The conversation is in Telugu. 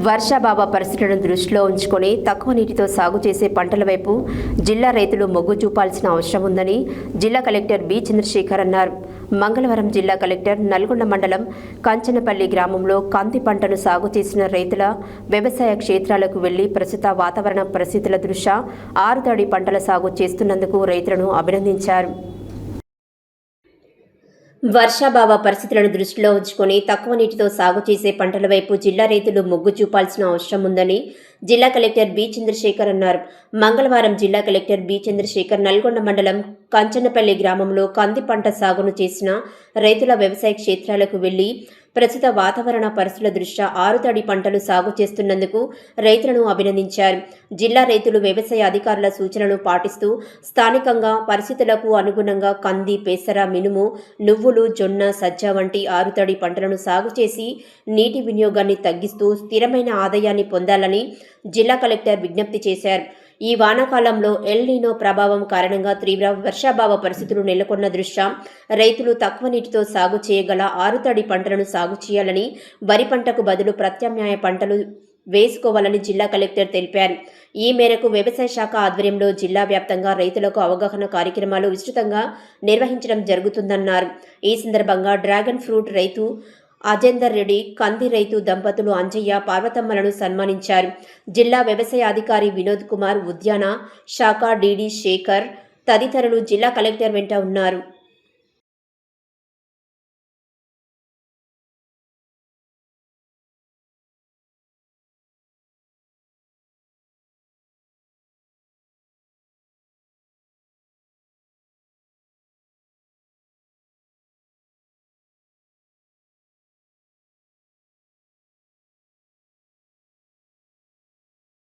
వర్షాభావ పరిస్థితులను దృష్టిలో ఉంచుకొని తక్కువ నీటితో సాగు చేసే పంటల వైపు జిల్లా రైతులు మొగ్గు చూపాల్సిన అవసరం ఉందని జిల్లా కలెక్టర్ బి చంద్రశేఖర్ అన్నారు. మంగళవారం జిల్లా కలెక్టర్ నల్గొండ మండలం కంచనపల్లి గ్రామంలో కంది పంటను సాగు చేసిన రైతుల వ్యవసాయ క్షేత్రాలకు వెళ్లి ప్రస్తుత వాతావరణ పరిస్థితుల దృష్ట్యా ఆరుతడి పంటల సాగు చేస్తున్నందుకు రైతులను అభినందించారు. వర్షాభావ పరిస్థితులను దృష్టిలో ఉంచుకొని తక్కువ నీటితో సాగు చేసే పంటల వైపు జిల్లా రైతులు మొగ్గు చూపాల్సిన అవసరం ఉందని జిల్లా కలెక్టర్ బి చంద్రశేఖర్ అన్నారు. మంగళవారం జిల్లా కలెక్టర్ బి చంద్రశేఖర్ నల్గొండ మండలం కంచనపల్లి గ్రామంలో కంది పంట సాగును చేసిన రైతుల వ్యవసాయ క్షేత్రాలకు వెళ్లి ప్రస్తుత వాతావరణ పరిస్థితుల దృష్ట్యా ఆరుతడి పంటలు సాగు చేస్తున్నందుకు రైతులను అభినందించారు. జిల్లా రైతులు వ్యవసాయ అధికారుల సూచనలను పాటిస్తూ స్థానికంగా పరిస్థితులకు అనుగుణంగా కంది, పెసర, మినుము, నువ్వులు, జొన్న, సజ్జ వంటి ఆరుతడి పంటలను సాగు చేసి నీటి వినియోగాన్ని తగ్గిస్తూ స్థిరమైన ఆదాయాన్ని పొందాలని జిల్లా కలెక్టర్ విజ్ఞప్తి చేశారు. ఈ వానాకాలంలో ఎల్ నీనో ప్రభావం కారణంగా తీవ్ర వర్షాభావ పరిస్థితులు నెలకొన్న దృష్ట్యా రైతులు తక్కువ నీటితో సాగు చేయగల ఆరుతడి పంటలను సాగు చేయాలని, వరి పంటకు బదులు ప్రత్యామ్నాయ పంటలు వేసుకోవాలని జిల్లా కలెక్టర్ తెలిపారు. ఈ మేరకు వ్యవసాయ శాఖ ఆధ్వర్యంలో జిల్లా వ్యాప్తంగా రైతులకు అవగాహన కార్యక్రమాలు విస్తృతంగా నిర్వహించడం జరుగుతుందన్నారు. ఈ సందర్భంగా డ్రాగన్ ఫ్రూట్ రైతు అజేందర్ రెడ్డి, కంది రైతు దంపతులు అంజయ్య, పార్వతమ్మలను సన్మానించారు. జిల్లా వ్యవసాయ అధికారి వినోద్ కుమార్, ఉద్యాన శాఖ డీడీ శేఖర్ తదితరులు జిల్లా కలెక్టర్ వెంట ఉన్నారు.